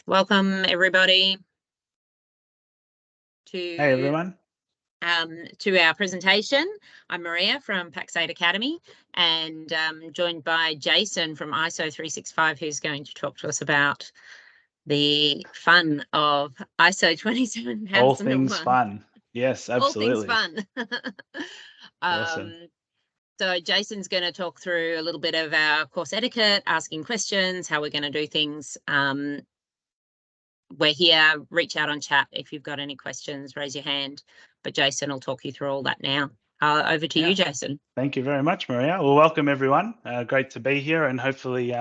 Welcome everybody Hey everyone. To our presentation. I'm Maria from Paxate Academy and joined by Jason from ISO 365, who's going to talk to us about the fun of ISO 27001. All things fun. Yes, absolutely. All things fun. Awesome. So Jason's going to talk through a little bit of our course etiquette, asking questions, how we're going to do things. We're here, reach out on chat if you've got any questions, raise your hand, but Jason will talk you through all that now. Over to you, Jason. Thank you very much, Maria. Well, welcome everyone. Great to be here, and hopefully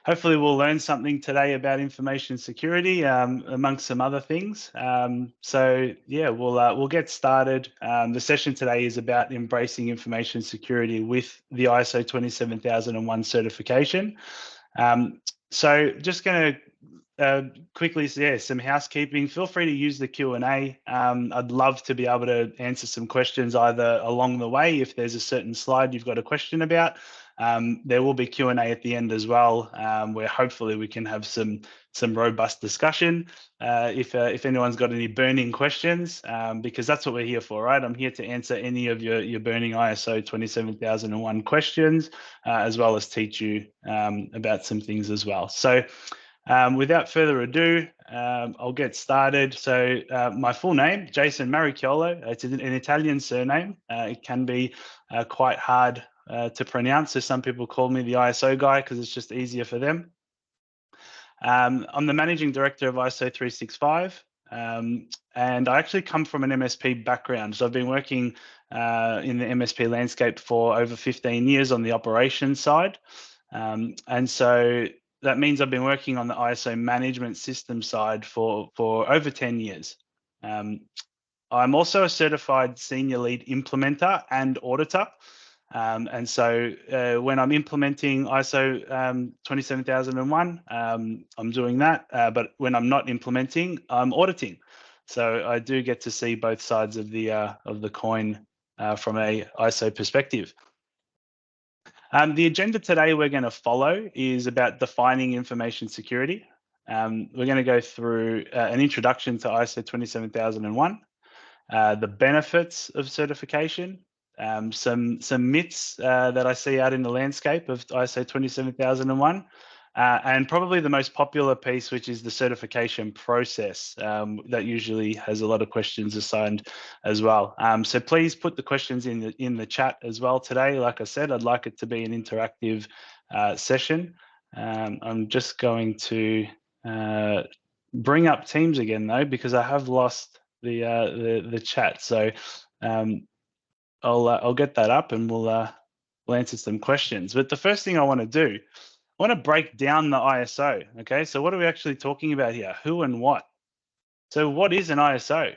we'll learn something today about information security, amongst some other things. We'll get started. The session today is about embracing information security with the ISO 27001 certification. So just going to quickly, some housekeeping. Feel free to use the Q&A. I'd love to be able to answer some questions either along the way if there's a certain slide you've got a question about. There will be Q&A at the end as well, where hopefully we can have some robust discussion. If anyone's got any burning questions, because that's what we're here for, right? I'm here to answer any of your burning ISO 27001 questions, as well as teach you about some things as well. So without further ado, I'll get started. So my full name, Jason Maricchiolo. It's an Italian surname. It can be quite hard to pronounce, so some people call me the ISO guy because it's just easier for them. I'm the managing director of ISO 365, and I actually come from an MSP background. So I've been working in the MSP landscape for over 15 years on the operations side, and so that means I've been working on the ISO management system side for over 10 years. I'm also a certified senior lead implementer and auditor. And so when I'm implementing ISO 27001, I'm doing that. But when I'm not implementing, I'm auditing. So I do get to see both sides of the coin from a ISO perspective. The agenda today we're going to follow is about defining information security. We're going to go through an introduction to ISO 27001, the benefits of certification, some myths that I see out in the landscape of ISO 27001, and probably the most popular piece, which is the certification process, that usually has a lot of questions assigned as well. So please put the questions in the chat as well today. Like I said, I'd like it to be an interactive session. I'm just going to bring up Teams again though, because I have lost the chat. So I'll get that up and we'll answer some questions. But the first thing I want to do, I want to break down the ISO. Okay, so what are we actually talking about here? Who and what? So what is an ISO?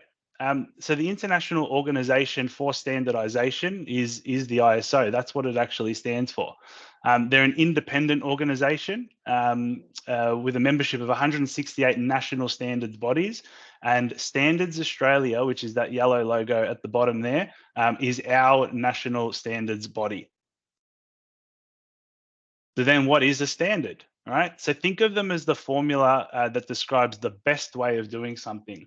So the International Organization for Standardization is the ISO. That's what it actually stands for. They're an independent organization with a membership of 168 national standards bodies. And Standards Australia, which is that yellow logo at the bottom there, is our national standards body. So then what is a standard? All right, so think of them as the formula that describes the best way of doing something.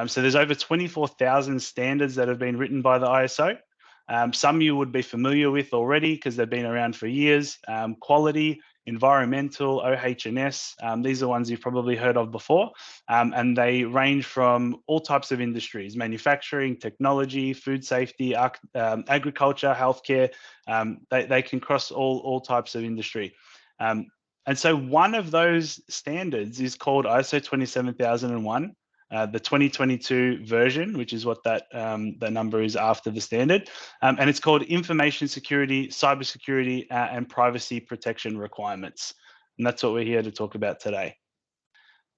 So there's over 24,000 standards that have been written by the ISO. Some you would be familiar with already because they've been around for years. Quality, environmental, OH&S, these are ones you've probably heard of before. And they range from all types of industries: manufacturing, technology, food safety, agriculture, healthcare. They can cross all types of industry. And so one of those standards is called ISO 27001, the 2022 version, which is what that the number is after the standard. And it's called Information Security, Cybersecurity, and Privacy Protection Requirements. And that's what we're here to talk about today.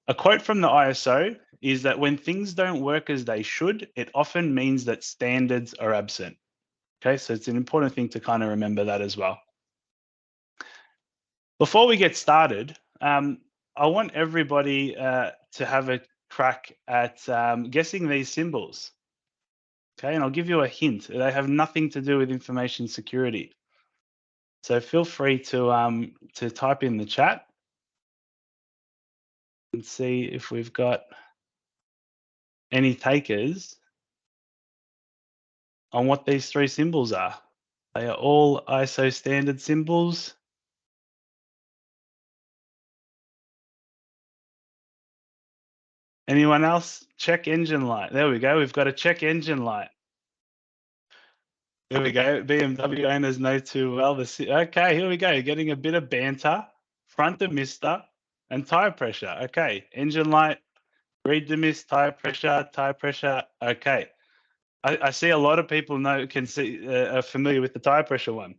A quote from the ISO is that when things don't work as they should, it often means that standards are absent. Okay, so it's an important thing to kind of remember that as well. Before we get started, I want everybody to have a crack at guessing these symbols. Okay, and I'll give you a hint. They have nothing to do with information security. So feel free to type in the chat. and see if we've got any takers on what these three symbols are. They are all ISO standard symbols. Anyone else? Check engine light. There we go. We've got a check engine light. There we go. BMW owners know too well. Okay, here we go. Getting a bit of banter. Front emister and tire pressure. Okay, engine light, read the mist, tire pressure, tire pressure. Okay. I see a lot of people are familiar with the tire pressure one.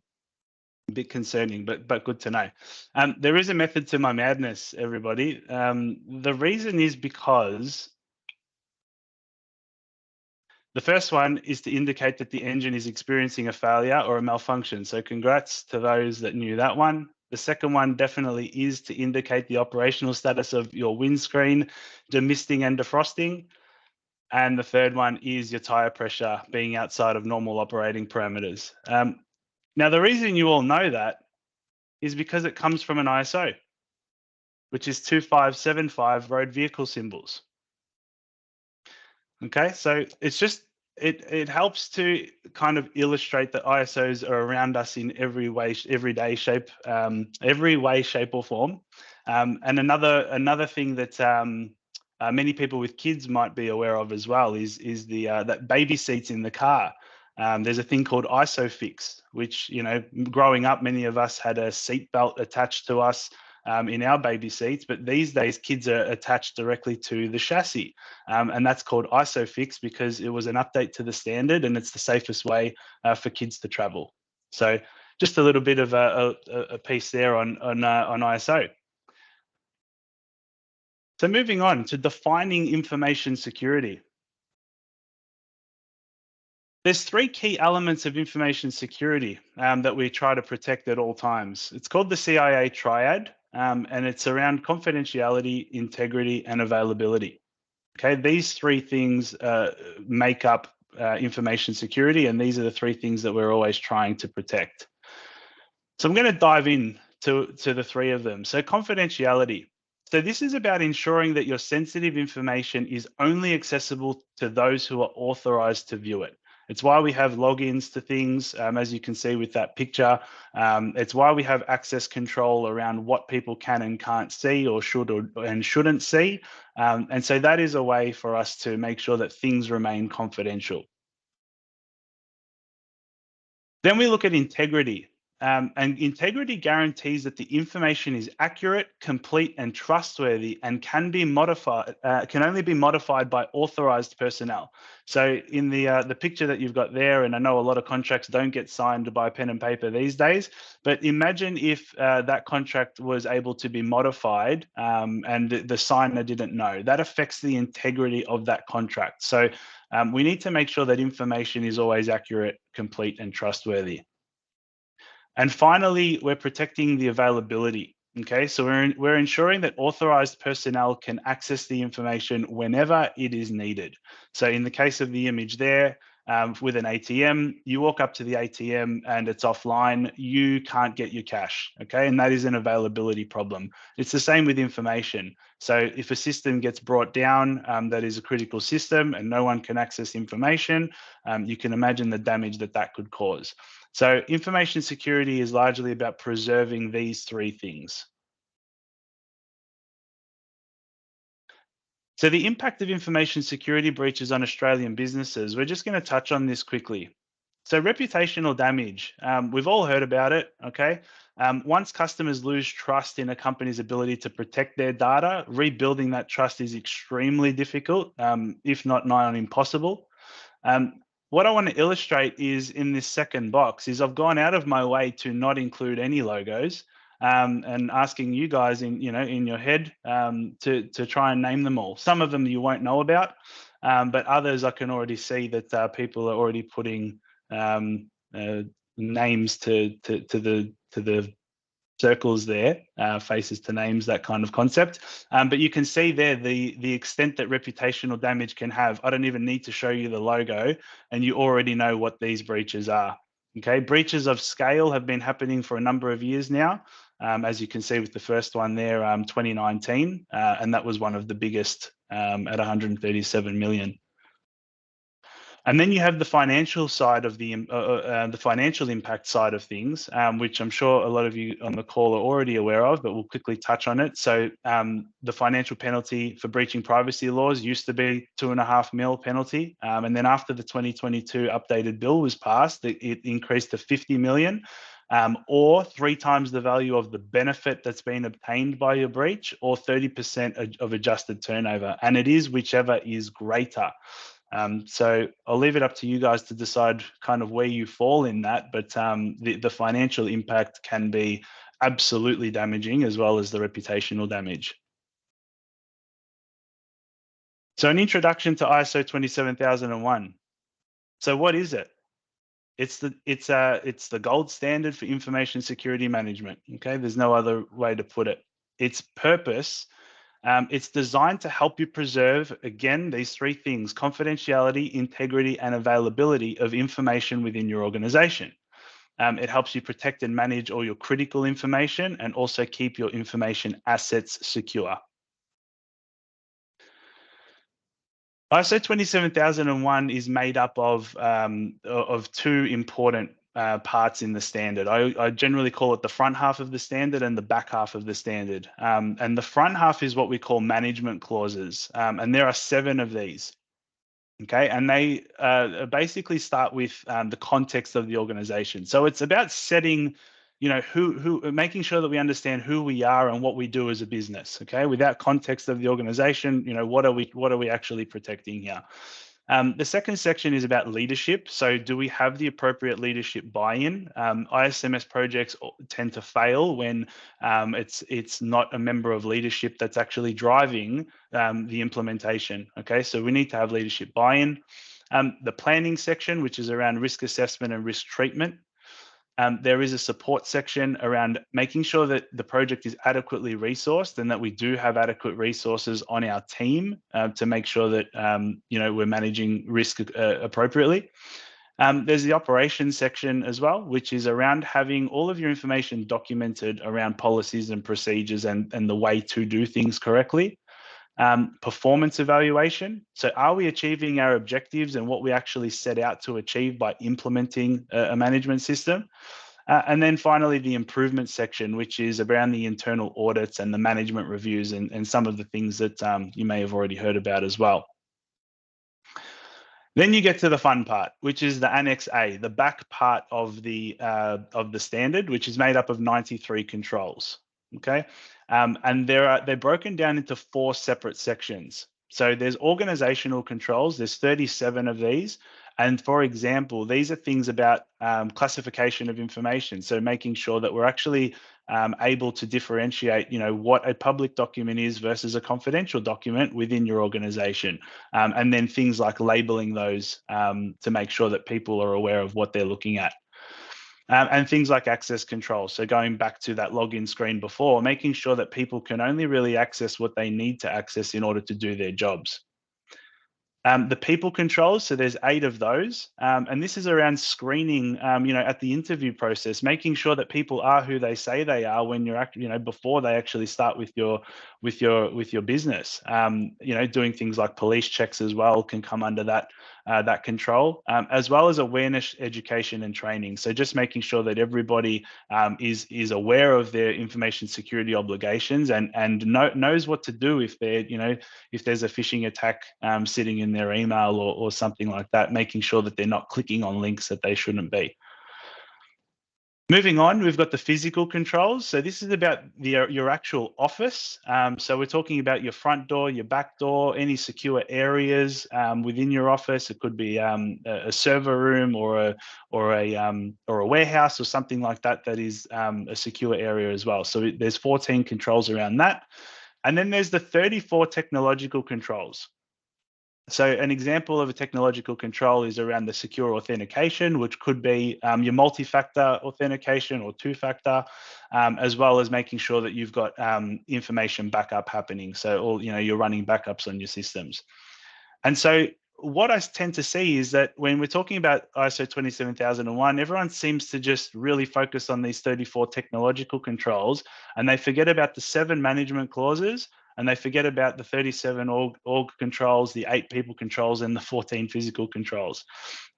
A bit concerning, but good to know. There is a method to my madness, everybody. The reason is because the first one is to indicate that the engine is experiencing a failure or a malfunction. So congrats to those that knew that one. The second one definitely is to indicate the operational status of your windscreen, demisting and defrosting. And the third one is your tire pressure being outside of normal operating parameters. Now, the reason you all know that is because it comes from an ISO, which is 2575 road vehicle symbols. Okay, so it's just, it helps to kind of illustrate that ISOs are around us in every way, every way, shape or form. And another thing that many people with kids might be aware of as well is the that baby seats in the car. There's a thing called ISOFIX, which, you know, growing up, many of us had a seat belt attached to us in our baby seats, but these days kids are attached directly to the chassis, and that's called ISOFIX because it was an update to the standard, and it's the safest way for kids to travel. So just a little bit of a piece there on ISO. So moving on to defining information security. There's three key elements of information security that we try to protect at all times. It's called the CIA triad, and it's around confidentiality, integrity, and availability. Okay, these three things make up information security, and these are the three things that we're always trying to protect. So I'm going to dive in to the three of them. So confidentiality. So this is about ensuring that your sensitive information is only accessible to those who are authorized to view it. It's why we have logins to things, as you can see with that picture. It's why we have access control around what people can and can't see or shouldn't see. And so that is a way for us to make sure that things remain confidential. Then we look at integrity. And integrity guarantees that the information is accurate, complete, and trustworthy, and can only be modified by authorized personnel. So in the picture that you've got there, and I know a lot of contracts don't get signed by pen and paper these days, but imagine if that contract was able to be modified and the signer didn't know. That affects the integrity of that contract. So we need to make sure that information is always accurate, complete, and trustworthy. And finally, we're protecting the availability. Okay, so we're ensuring that authorized personnel can access the information whenever it is needed. So in the case of the image there, with an ATM, you walk up to the ATM and it's offline, you can't get your cash, okay? And that is an availability problem. It's the same with information. So if a system gets brought down that is a critical system and no one can access information, you can imagine the damage that that could cause. So information security is largely about preserving these three things. So the impact of information security breaches on Australian businesses, we're just going to touch on this quickly. So reputational damage, we've all heard about it, okay? Once customers lose trust in a company's ability to protect their data, rebuilding that trust is extremely difficult, if not nigh on impossible. What I want to illustrate is in this second box is I've gone out of my way to not include any logos and asking you guys in your head to try and name them all. Some of them you won't know about, but others I can already see that people are already putting names to the circles there, faces to names, that kind of concept. But you can see there the extent that reputational damage can have. I don't even need to show you the logo, and you already know what these breaches are. Okay, breaches of scale have been happening for a number of years now. as you can see with the first one there, 2019, and that was one of the biggest at 137 million. And then you have the financial side of the financial impact side of things, which I'm sure a lot of you on the call are already aware of, but we'll quickly touch on it. So the financial penalty for breaching privacy laws used to be 2.5 mil penalty, and then after the 2022 updated bill was passed, it increased to 50 million. Or 3 times the value of the benefit that's been obtained by your breach, or 30% of adjusted turnover. And it is whichever is greater. So I'll leave it up to you guys to decide kind of where you fall in that, but the financial impact can be absolutely damaging, as well as the reputational damage. So an introduction to ISO 27001. So what is it? It's the gold standard for information security management. Okay, there's no other way to put it. Its purpose, it's designed to help you preserve, again, these 3 things: confidentiality, integrity, and availability of information within your organization. It helps you protect and manage all your critical information, and also keep your information assets secure. ISO 27001 is made up of 2 important parts in the standard. I generally call it the front half of the standard and the back half of the standard. And the front half is what we call management clauses. And there are 7 of these. Okay, and they basically start with the context of the organization. So it's about setting, making sure that we understand who we are and what we do as a business. Okay, without context of the organization, what are we actually protecting here? The second section is about leadership. So do we have the appropriate leadership buy-in? ISMS projects tend to fail when it's not a member of leadership that's actually driving the implementation. Okay, so we need to have leadership buy-in. The planning section, which is around risk assessment and risk treatment. There is a support section around making sure that the project is adequately resourced, and that we do have adequate resources on our team to make sure that we're managing risk appropriately. There's the operations section as well, which is around having all of your information documented around policies and procedures and the way to do things correctly. Performance evaluation. So are we achieving our objectives and what we actually set out to achieve by implementing a management system? And then finally, the improvement section, which is around the internal audits and the management reviews and some of the things that you may have already heard about as well. Then you get to the fun part, which is the Annex A, the back part of the standard, which is made up of 93 controls. Okay, and they're broken down into 4 separate sections. So there's organizational controls. There's 37 of these. And for example, these are things about classification of information. So making sure that we're actually able to differentiate, what a public document is versus a confidential document within your organization. And then things like labeling those to make sure that people are aware of what they're looking at. And things like access control. So going back to that login screen before, making sure that people can only really access what they need to access in order to do their jobs. The people controls, so there's 8 of those, and this is around screening, at the interview process, making sure that people are who they say they are when you're, before they actually start with your business. Doing things like police checks as well can come under that control, as well as awareness, education, and training. So just making sure that everybody is aware of their information security obligations and knows what to do if if there's a phishing attack sitting in their email or something like that, making sure that they're not clicking on links that they shouldn't be. Moving on, we've got the physical controls. So this is about your actual office. So we're talking about your front door, your back door, any secure areas within your office. It could be a server room or a warehouse or something like that that is a secure area as well. So there's 14 controls around that. And then there's the 34 technological controls. So an example of a technological control is around the secure authentication, which could be your multi-factor authentication or 2-factor, as well as making sure that you've got information backup happening. So you're running backups on your systems. And so what I tend to see is that when we're talking about ISO 27001, everyone seems to just really focus on these 34 technological controls, and they forget about the 7 management clauses, and they forget about the 37 org controls, the 8 people controls, and the 14 physical controls.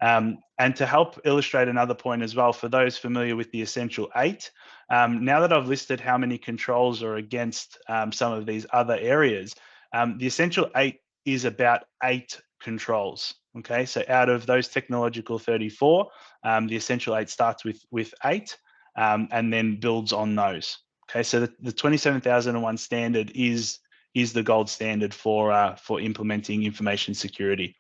And to help illustrate another point as well, for those familiar with the essential 8, now that I've listed how many controls are against some of these other areas, the essential 8 is about 8 controls. Okay, so out of those technological 34, the essential 8 starts with 8 and then builds on those. Okay, so the 27001 standard is the gold standard for implementing information security.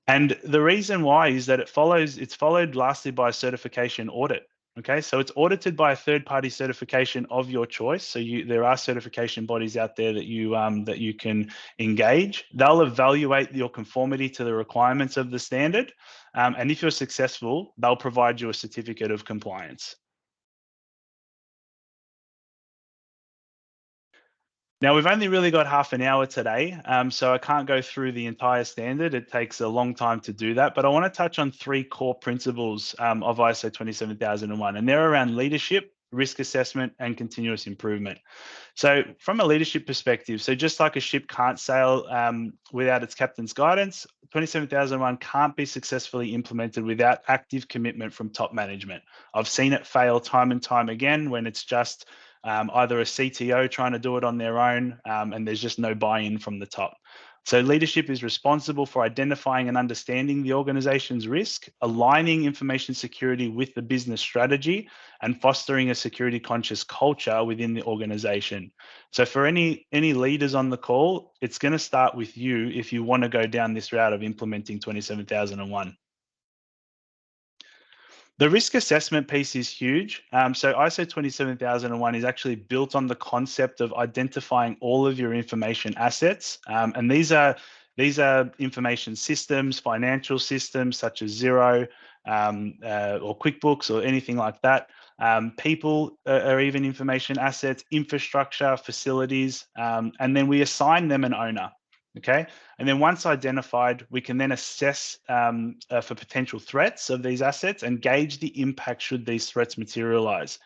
And the reason why is that it's followed lastly by a certification audit. Okay, so it's audited by a third-party certification of your choice. So there are certification bodies out there that you can engage. They'll evaluate your conformity to the requirements of the standard, and if you're successful, they'll provide you a certificate of compliance. Now, we've only really got half an hour today, so I can't go through the entire standard. It takes a long time to do that, but I want to touch on 3 core principles of ISO 27001, and they're around leadership, risk assessment, and continuous improvement. So from a leadership perspective, so just like a ship can't sail without its captain's guidance, 27001 can't be successfully implemented without active commitment from top management. I've seen it fail time and time again when it's just either a CTO trying to do it on their own, and there's just no buy-in from the top. So leadership is responsible for identifying and understanding the organization's risk, aligning information security with the business strategy, and fostering a security conscious culture within the organization. So for any leaders on the call, it's going to start with you if you want to go down this route of implementing 27001. The risk assessment piece is huge. So ISO 27001 is actually built on the concept of identifying all of your information assets. And these are information systems, financial systems such as Xero or QuickBooks or anything like that. People are even information assets, infrastructure, facilities, and then we assign them an owner. Okay, and then once identified, we can then assess for potential threats of these assets and gauge the impact should these threats materialize.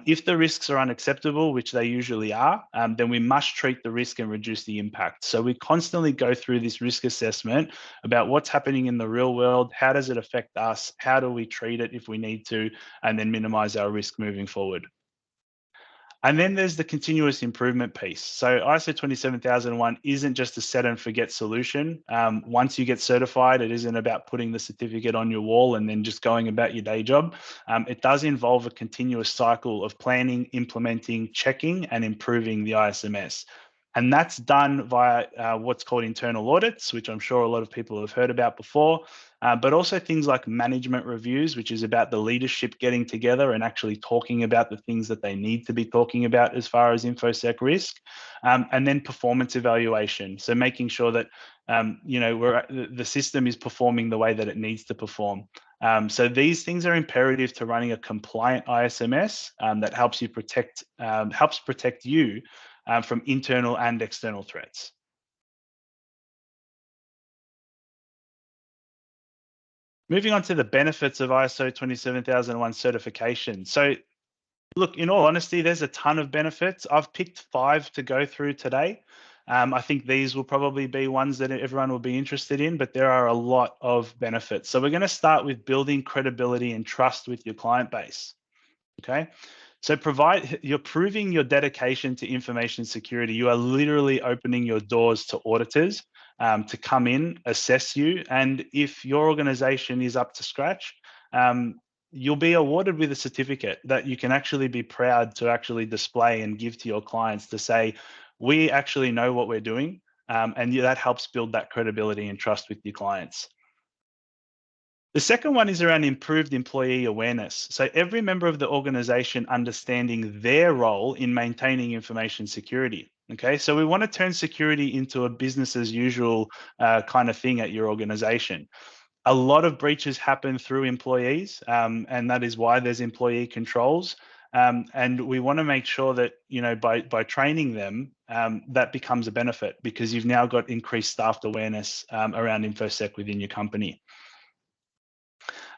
If the risks are unacceptable, which they usually are, then we must treat the risk and reduce the impact. So we constantly go through this risk assessment about what's happening in the real world, how does it affect us, how do we treat it if we need to, and then minimize our risk moving forward. And then there's the continuous improvement piece. So ISO 27001 isn't just a set and forget solution. Once you get certified, it isn't about putting the certificate on your wall and then just going about your day job. It does involve a continuous cycle of planning, implementing, checking, and improving the ISMS. And that's done via what's called internal audits, which I'm sure a lot of people have heard about before, but also things like management reviews, which is about the leadership getting together and actually talking about the things that they need to be talking about as far as InfoSec risk, and then performance evaluation. So making sure that the system is performing the way that it needs to perform. So these things are imperative to running a compliant ISMS that helps protect you from internal and external threats. Moving on to the benefits of ISO 27001 certification. So look, in all honesty, there's a ton of benefits. I've picked 5 to go through today. I think these will probably be ones that everyone will be interested in, but there are a lot of benefits. So we're going to start with building credibility and trust with your client base. Okay. So you're proving your dedication to information security. You are literally opening your doors to auditors to come in, assess you. And if your organization is up to scratch, you'll be awarded with a certificate that you can actually be proud to actually display and give to your clients to say, we actually know what we're doing. And that helps build that credibility and trust with your clients. The second one is around improved employee awareness. So every member of the organization understanding their role in maintaining information security. Okay, so we want to turn security into a business as usual kind of thing at your organization. A lot of breaches happen through employees, and that is why there's employee controls. And we want to make sure that, by training them, that becomes a benefit because you've now got increased staff awareness around InfoSec within your company.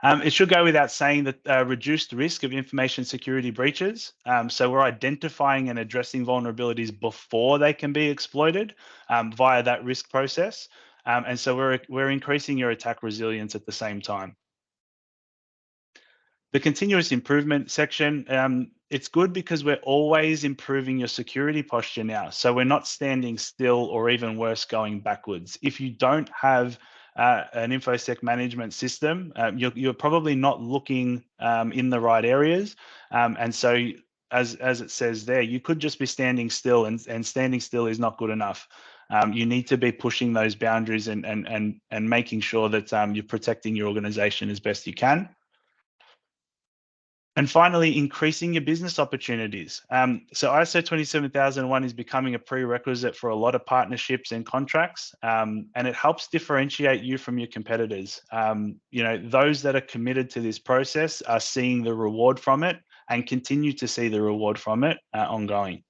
It should go without saying that reduced risk of information security breaches. So we're identifying and addressing vulnerabilities before they can be exploited via that risk process. And so we're increasing your attack resilience at the same time. The continuous improvement section, it's good because we're always improving your security posture now. So we're not standing still or even worse, going backwards. If you don't have an InfoSec management system, you're probably not looking in the right areas. And so as it says there, you could just be standing still, and standing still is not good enough. You need to be pushing those boundaries and making sure that you're protecting your organization as best you can. And finally, increasing your business opportunities. So ISO 27001 is becoming a prerequisite for a lot of partnerships and contracts, and it helps differentiate you from your competitors. Those that are committed to this process are seeing the reward from it and continue to see the reward from it ongoing.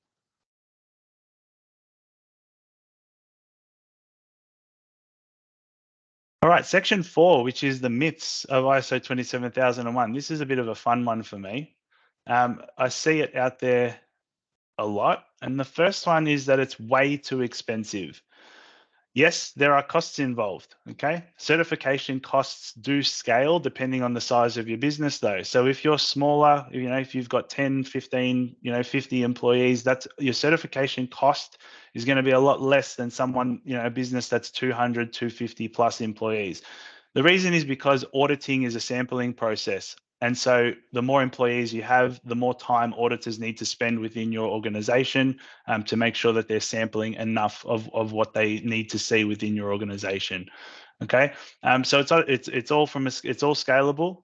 All right, section 4, which is the myths of ISO 27001. This is a bit of a fun one for me. I see it out there a lot. And the first one is that it's way too expensive. Yes, there are costs involved, okay? Certification costs do scale depending on the size of your business though. So if you're smaller, if you've got 10, 15, 50 employees, that's your certification cost is going to be a lot less than someone, a business that's 200, 250 plus employees. The reason is because auditing is a sampling process. And so the more employees you have, the more time auditors need to spend within your organization to make sure that they're sampling enough of what they need to see within your organization. Okay, so it's all scalable.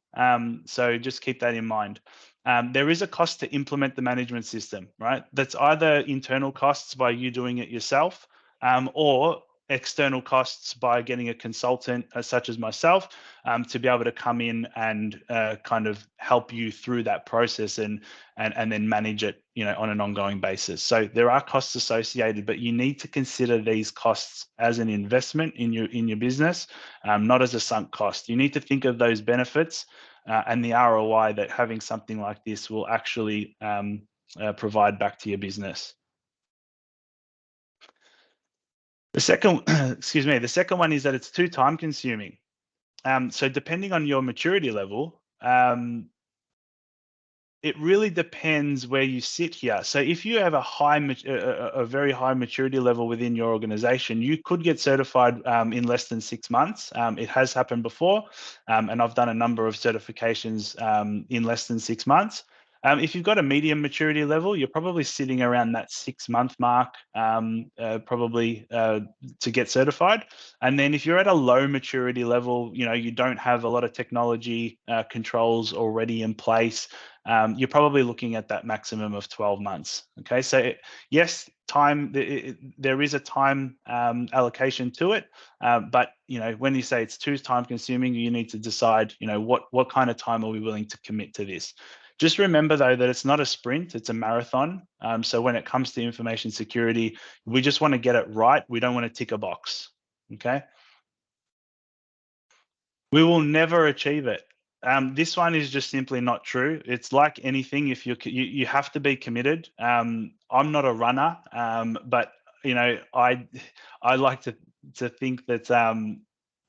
So just keep that in mind. There is a cost to implement the management system, right? That's either internal costs by you doing it yourself, or external costs by getting a consultant such as myself to be able to come in and kind of help you through that process and then manage it on an ongoing basis. So there are costs associated, but you need to consider these costs as an investment in your business, not as a sunk cost. You need to think of those benefits and the ROI that having something like this will actually provide back to your business. The second, the second one is that it's too time consuming. So depending on your maturity level, it really depends where you sit here. So if you have a very high maturity level within your organization, you could get certified in less than 6 months. It has happened before, and I've done a number of certifications in less than 6 months. If you've got a medium maturity level, you're probably sitting around that 6-month mark, probably to get certified. And then if you're at a low maturity level, you don't have a lot of technology controls already in place, you're probably looking at that maximum of 12 months. Okay, so yes, there is a time allocation to it, but when you say it's too time consuming, you need to decide, what kind of time are we willing to commit to this. Just remember though that it's not a sprint, it's a marathon. So when it comes to information security, we just want to get it right. We don't want to tick a box. Okay. We will never achieve it. This one is just simply not true. It's like anything. If you have to be committed. I'm not a runner, but I like to think that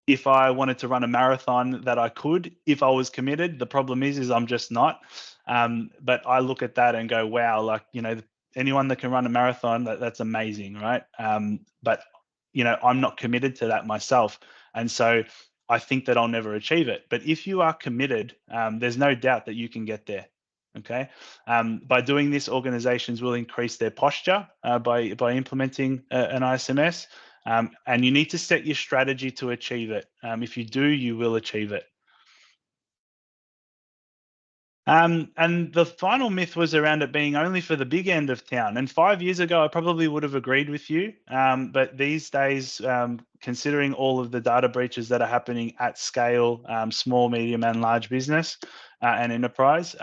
if I wanted to run a marathon, that I could if I was committed. The problem is I'm just not. But I look at that and go, wow, like anyone that can run a marathon, that's amazing, right? But I'm not committed to that myself, and so I think that I'll never achieve it. But if you are committed, there's no doubt that you can get there. Okay. By doing this, organizations will increase their posture by implementing an ISMS, and you need to set your strategy to achieve it. If you do, you will achieve it. And the final myth was around it being only for the big end of town. And 5 years ago, I probably would have agreed with you. But these days, considering all of the data breaches that are happening at scale, small, medium, and large business and enterprise,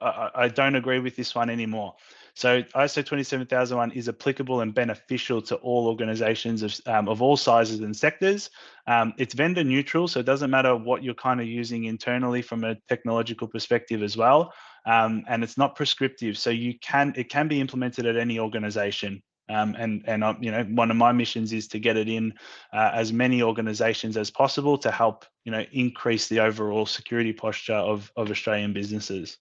I don't agree with this one anymore. So ISO 27001 is applicable and beneficial to all organizations of all sizes and sectors. It's vendor neutral, so it doesn't matter what you're kind of using internally from a technological perspective as well. And it's not prescriptive, so it can be implemented at any organization. One of my missions is to get it in as many organizations as possible to help, increase the overall security posture of Australian businesses.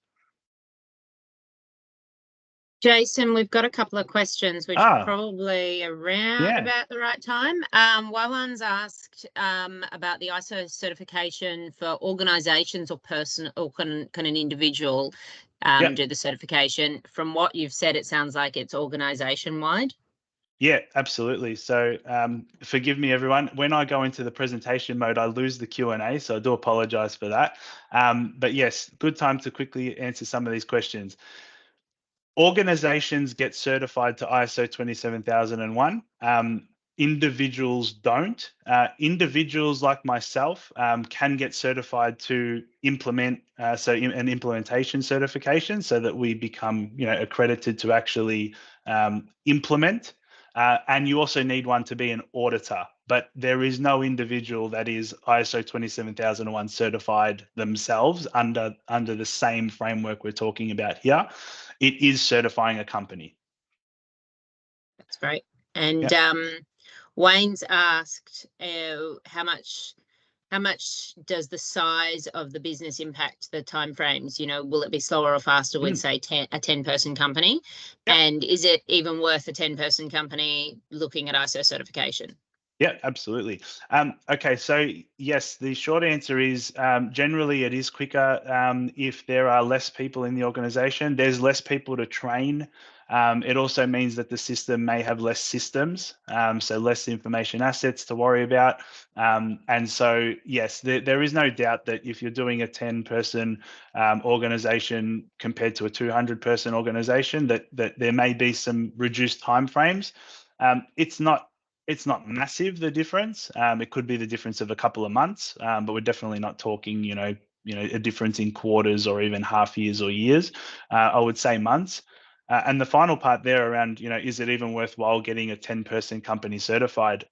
Jason, we've got a couple of questions which are probably around Yeah. about the right time. Wawan's asked about the ISO certification for organizations or person, or can an individual do the certification? From what you've said, it sounds like it's organization wide. Yeah, absolutely. So forgive me, everyone. When I go into the presentation mode, I lose the Q&A, so I do apologize for that. But yes, good time to quickly answer some of these questions. Organizations get certified to ISO 27001. Individuals don't. Individuals like myself can get certified to implement, an implementation certification, so that we become, accredited to actually implement. And you also need one to be an auditor, but there is no individual that is ISO 27001 certified themselves under the same framework we're talking about here. It is certifying a company. That's great. And Wayne's asked how much does the size of the business impact the timeframes? Will it be slower or faster with, say, a 10-person company? Yep. And is it even worth a 10-person company looking at ISO certification? Yeah, absolutely. Okay, so yes, the short answer is generally it is quicker if there are less people in the organization. There's less people to train. It also means that the system may have less systems, so less information assets to worry about. And so, yes, there is no doubt that if you're doing a 10-person organization compared to a 200-person organization, that there may be some reduced timeframes. It's not massive, the difference. It could be the difference of a couple of months, but we're definitely not talking, a difference in quarters or even half years or years. I would say months. And the final part there around, is it even worthwhile getting a 10-person company certified?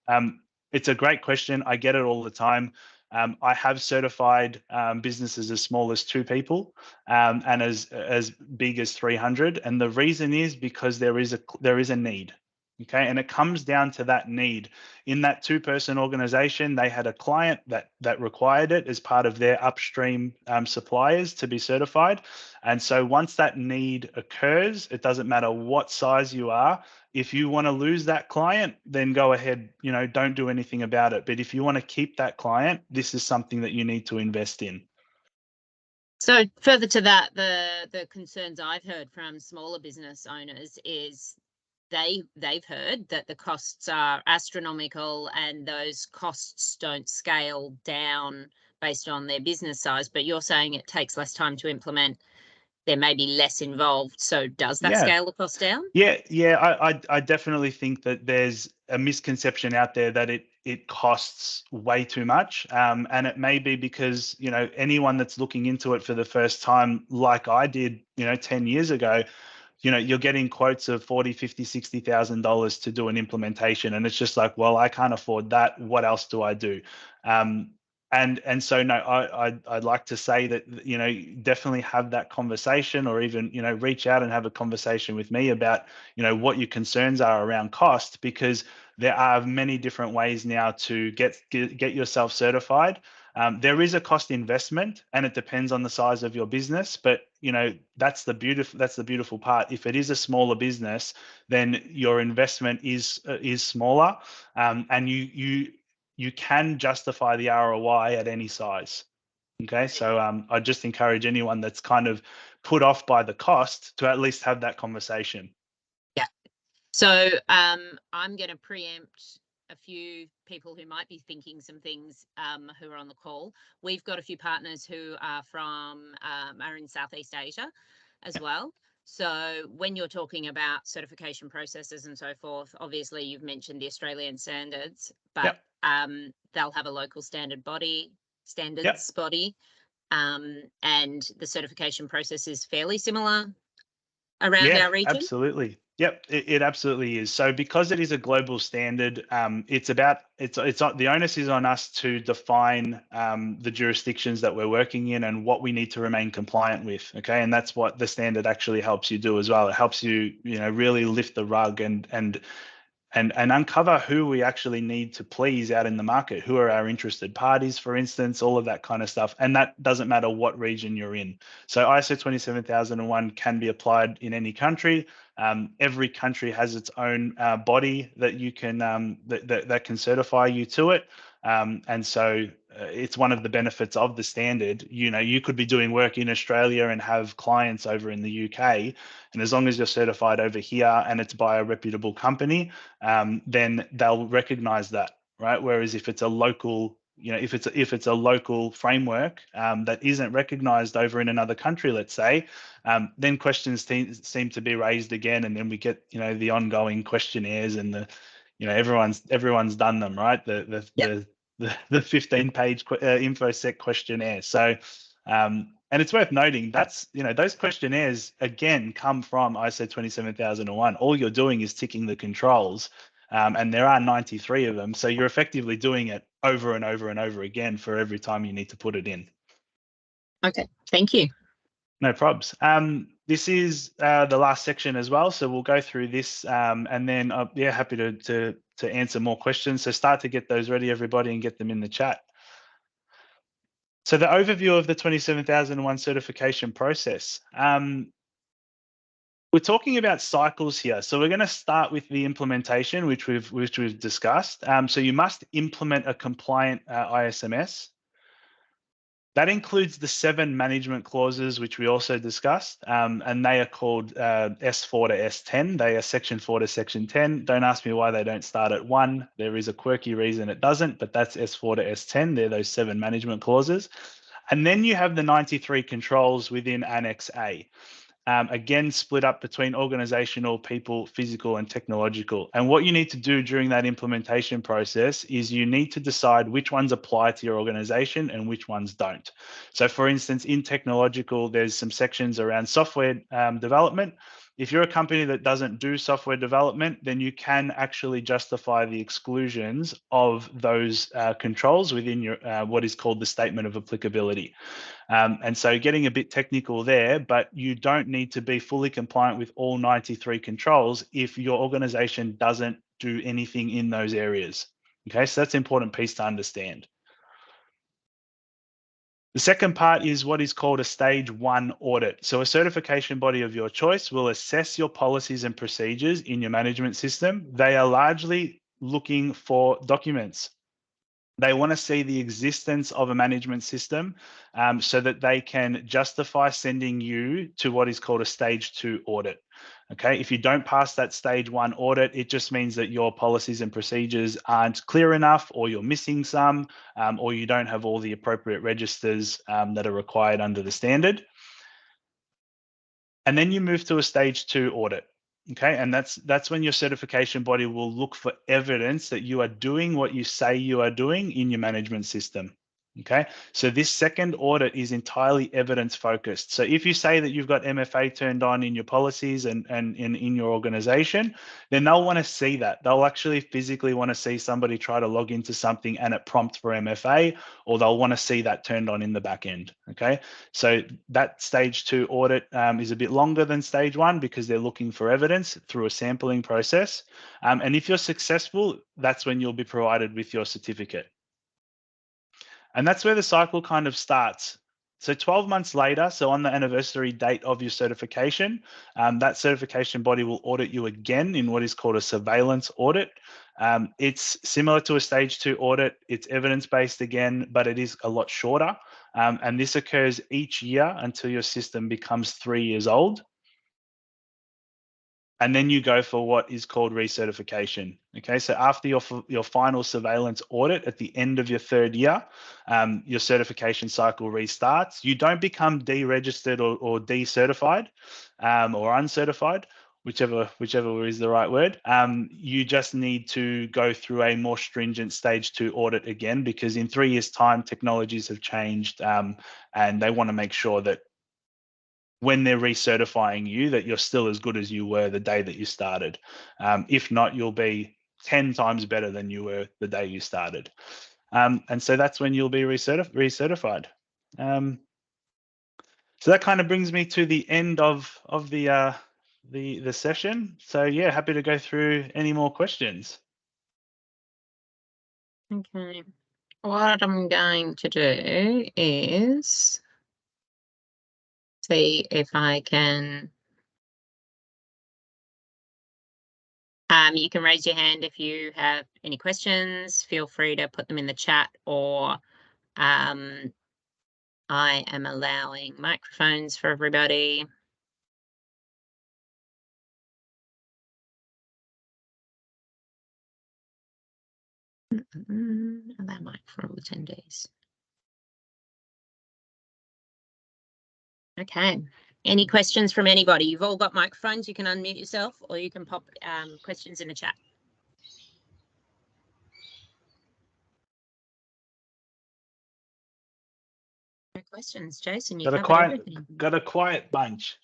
It's a great question. I get it all the time. I have certified businesses as small as 2 people and as big as 300. And the reason is because there is a need. Okay, and it comes down to that need. In that 2-person organization, they had a client that required it as part of their upstream suppliers to be certified. And so once that need occurs, it doesn't matter what size you are. If you want to lose that client, then go ahead, don't do anything about it. But if you want to keep that client, this is something that you need to invest in. So further to that, the concerns I've heard from smaller business owners is they've heard that the costs are astronomical and those costs don't scale down based on their business size. But you're saying it takes less time to implement. There may be less involved. So does that scale the cost down? Yeah. I definitely think that there's a misconception out there that it costs way too much, and it may be because anyone that's looking into it for the first time, like I did, 10 years ago, you're getting quotes of $40,000, $50,000, $60,000 to do an implementation, and it's just like, well, I can't afford that. What else do I do? And so no, I'd like to say that definitely have that conversation, or even reach out and have a conversation with me about what your concerns are around cost, because there are many different ways now to get yourself certified. There is a cost investment, and it depends on the size of your business. But that's the beautiful part. If it is a smaller business, then your investment is smaller, and you can justify the ROI at any size. Okay, so I just encourage anyone that's kind of put off by the cost to at least have that conversation. Yeah. So I'm going to preempt a few people who might be thinking some things who are on the call. We've got a few partners who are are in Southeast Asia as well. So when you're talking about certification processes and so forth, obviously you've mentioned the Australian standards, but they'll have a local standards body. and the certification process is fairly similar around Yeah, our region? absolutely. Yep, it absolutely is. So because it is a global standard, it's the onus is on us to define the jurisdictions that we're working in and what we need to remain compliant with. Okay, and that's what the standard actually helps you do as well. It helps you, really lift the rug and uncover who we actually need to please out in the market. Who are our interested parties, for instance, all of that kind of stuff. And that doesn't matter what region you're in. So ISO 27001 can be applied in any country. Every country has its own body that you can that can certify you to it. And so it's one of the benefits of the standard. You could be doing work in Australia and have clients over in the UK, and as long as you're certified over here and it's by a reputable company, then they'll recognize that, right? Whereas if it's a local, if it's a local framework that isn't recognized over in another country, let's say, then questions seem to be raised again, and then we get the ongoing questionnaires and the everyone's done them, right? The 15-page InfoSec questionnaire. So and it's worth noting that's those questionnaires again come from ISO 27001. All you're doing is ticking the controls, and there are 93 of them. So you're effectively doing it over and over and over again for every time you need to put it in. Okay, thank you. No probs. This is the last section as well, so we'll go through this, and then happy to answer more questions. So start to get those ready, everybody, and get them in the chat. So the overview of the 27001 certification process. We're talking about cycles here. So we're going to start with the implementation, which we've discussed. So you must implement a compliant ISMS. That includes the 7 management clauses, which we also discussed, and they are called S4 to S10. They are Section 4 to Section 10. Don't ask me why they don't start at 1. There is a quirky reason it doesn't, but that's S4 to S10. They're those 7 management clauses. And then you have the 93 controls within Annex A. Again, split up between organizational, people, physical, and technological. And what you need to do during that implementation process is you need to decide which ones apply to your organization and which ones don't. So for instance, in technological, there's some sections around software development. If you're a company that doesn't do software development, then you can actually justify the exclusions of those controls within your what is called the statement of applicability. And so getting a bit technical there, but you don't need to be fully compliant with all 93 controls if your organization doesn't do anything in those areas. Okay, so that's an important piece to understand. The second part is what is called a stage 1 audit. So a certification body of your choice will assess your policies and procedures in your management system. They are largely looking for documents. They want to see the existence of a management system so that they can justify sending you to what is called a stage 2 audit. Okay, if you don't pass that stage 1 audit, it just means that your policies and procedures aren't clear enough, or you're missing some, or you don't have all the appropriate registers that are required under the standard. And then you move to a stage 2 audit. Okay, and that's when your certification body will look for evidence that you are doing what you say you are doing in your management system. Okay, so this second audit is entirely evidence focused. So if you say that you've got MFA turned on in your policies and in your organization, then they'll want to see that. They'll actually physically want to see somebody try to log into something and it prompts for MFA, or they'll want to see that turned on in the back end. Okay, so that stage 2 audit is a bit longer than stage 1 because they're looking for evidence through a sampling process. And if you're successful, that's when you'll be provided with your certificate. And that's where the cycle kind of starts. So 12 months later, so on the anniversary date of your certification, that certification body will audit you again in what is called a surveillance audit. It's similar to a stage 2 audit. It's evidence-based again, but it is a lot shorter. And this occurs each year until your system becomes 3 years old. And then you go for what is called recertification. Okay, so after your final surveillance audit at the end of your 3rd year, your certification cycle restarts. You don't become deregistered or decertified or uncertified. whichever is the right word. You just need to go through a more stringent stage 2 audit again, because in 3 years' time, technologies have changed, and they want to make sure that when they're recertifying you, that you're still as good as you were the day that you started. If not, you'll be 10 times better than you were the day you started. And so that's when you'll be recertified. So that kind of brings me to the end of the session. So yeah, happy to go through any more questions. Okay. What I'm going to do is see if I can. You can raise your hand if you have any questions. Feel free to put them in the chat, or I am allowing microphones for everybody. Allow mic for all attendees. Okay. Any questions from anybody? You've all got microphones. You can unmute yourself, or you can pop questions in the chat. No questions, Jason. You covered everything. Got a quiet bunch.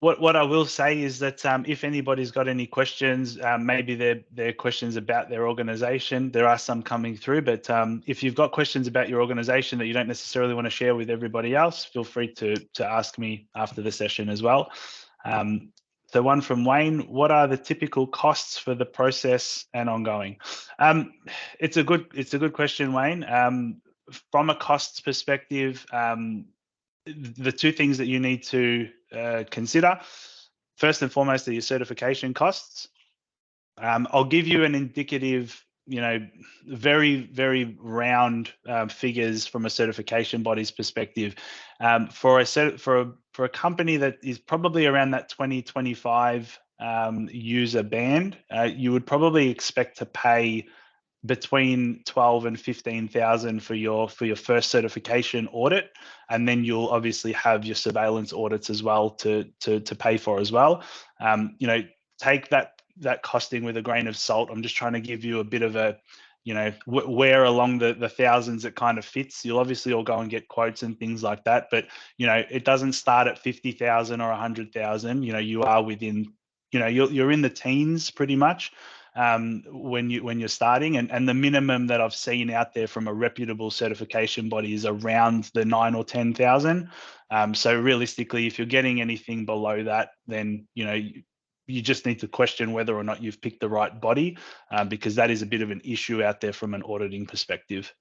What I will say is that if anybody's got any questions, maybe they're questions about their organization, there are some coming through, but if you've got questions about your organization that you don't necessarily want to share with everybody else, feel free to ask me after the session as well. So one from Wayne: what are the typical costs for the process and ongoing? It's a good question, Wayne. From a costs perspective, the two things that you need to consider, first and foremost, are your certification costs. I'll give you an indicative, very, very round figures from a certification body's perspective. For a company that is probably around that 2025 user band, you would probably expect to pay between 12 and 15,000 for your first certification audit, and then you'll obviously have your surveillance audits as well to pay for as well. Take that costing with a grain of salt. I'm just trying to give you a bit of a, where along the thousands it kind of fits. You'll obviously all go and get quotes and things like that, but it doesn't start at 50,000 or 100,000. You are within, you're in the teens pretty much when you're starting, and the minimum that I've seen out there from a reputable certification body is around the 9 or 10,000. So realistically, if you're getting anything below that, then you just need to question whether or not you've picked the right body, because that is a bit of an issue out there from an auditing perspective.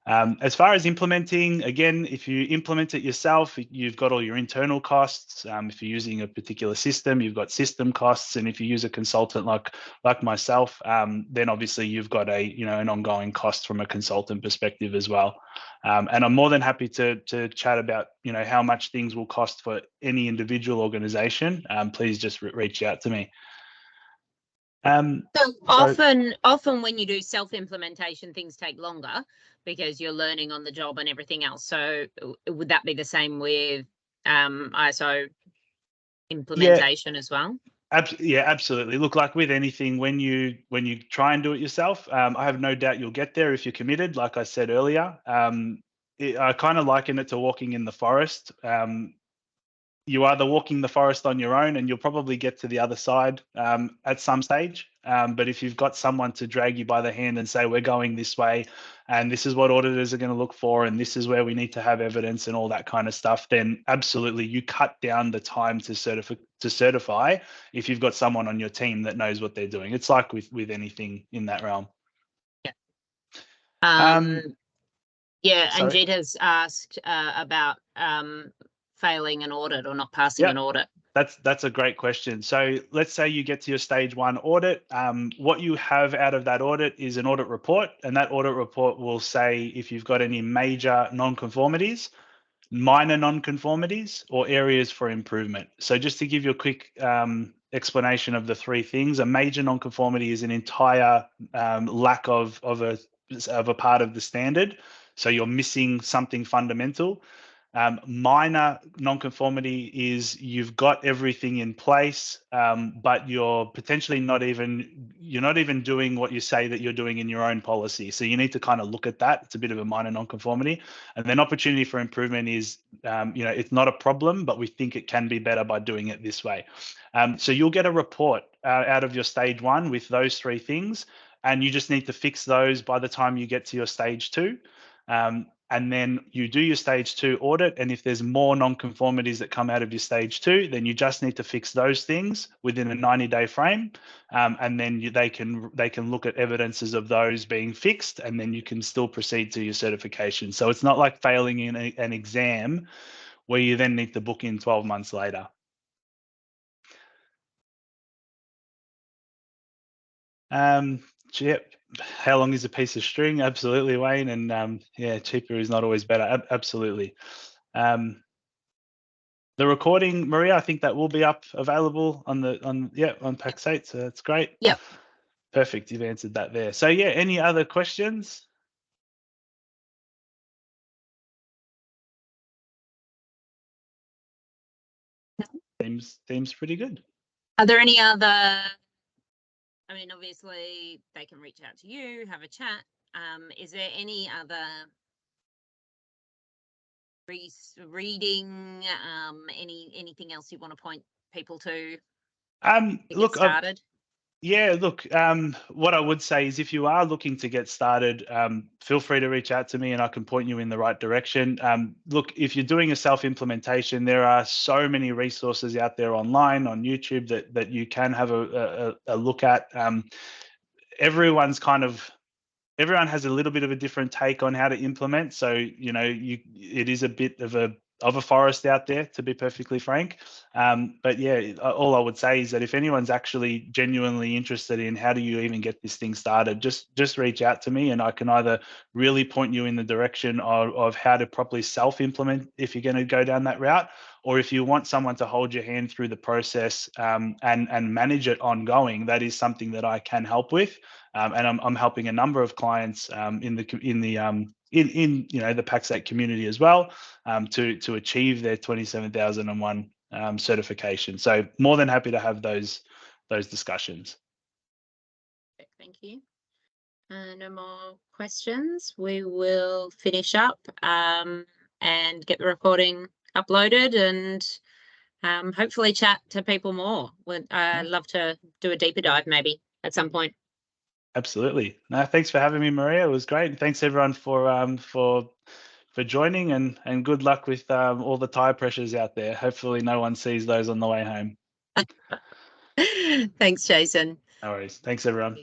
As far as implementing, again, if you implement it yourself, you've got all your internal costs. If you're using a particular system, you've got system costs, and if you use a consultant like myself, then obviously you've got an ongoing cost from a consultant perspective as well. And I'm more than happy to chat about how much things will cost for any individual organization. Please just reach out to me. So often when you do self-implementation, things take longer because you're learning on the job and everything else. So would that be the same with ISO implementation as well? Yeah, absolutely. Look, like with anything, when you try and do it yourself, I have no doubt you'll get there if you're committed. Like I said earlier, I kind of liken it to walking in the forest. You either walking the forest on your own, and you'll probably get to the other side at some stage. But if you've got someone to drag you by the hand and say, we're going this way, and this is what auditors are going to look for, and this is where we need to have evidence and all that kind of stuff, then absolutely you cut down the time to certify if you've got someone on your team that knows what they're doing. It's like with anything in that realm. Yeah. Yeah, sorry. and Jed has asked about failing an audit or not passing an audit. That's a great question. So let's say you get to your stage 1 audit. What you have out of that audit is an audit report, and that audit report will say if you've got any major non-conformities, minor non-conformities, or areas for improvement. So just to give you a quick explanation of the 3 things, a major non-conformity is an entire lack of a part of the standard. So you're missing something fundamental. Minor nonconformity is you've got everything in place, but you're potentially not even doing what you say that you're doing in your own policy. So you need to kind of look at that. It's a bit of a minor nonconformity. And then opportunity for improvement is, it's not a problem, but we think it can be better by doing it this way. So you'll get a report out of your stage 1 with those 3 things, and you just need to fix those by the time you get to your stage 2. And then you do your stage 2 audit, and if there's more non-conformities that come out of your stage 2, then you just need to fix those things within a 90-day frame, and then they can look at evidences of those being fixed, and then you can still proceed to your certification. So it's not like failing in an exam where you then need to book in 12 months later. Yep. How long is a piece of string? Absolutely, Wayne. And yeah, cheaper is not always better. Absolutely. The recording, Maria, I think that will be available on Pax8. So that's great. Yep. Perfect. You've answered that there. So yeah, any other questions? Seems pretty good. Are there any other? I mean, obviously they can reach out to you, have a chat. Is there any other reading, anything else you want to point people to get started? What I would say is if you are looking to get started, feel free to reach out to me and I can point you in the right direction. If you're doing a self-implementation, there are so many resources out there online on YouTube that you can have a look at. Everyone has a little bit of a different take on how to implement. So, it is a bit of a forest out there, to be perfectly frank. But yeah, all I would say is that if anyone's actually genuinely interested in how do you even get this thing started, just reach out to me and I can either really point you in the direction of how to properly self-implement if you're going to go down that route, or if you want someone to hold your hand through the process and manage it ongoing, that is something that I can help with. And I'm helping a number of clients in the Pax8 community as well to achieve their 27001 certification. So more than happy to have those discussions. Thank you. No more questions. We will finish up and get the recording uploaded and hopefully chat to people more. I'd love to do a deeper dive maybe at some point. Absolutely. No, thanks for having me, Maria. It was great. Thanks everyone for joining and good luck with all the tire pressures out there. Hopefully no one sees those on the way home. Thanks, Jason. No worries. Thanks everyone.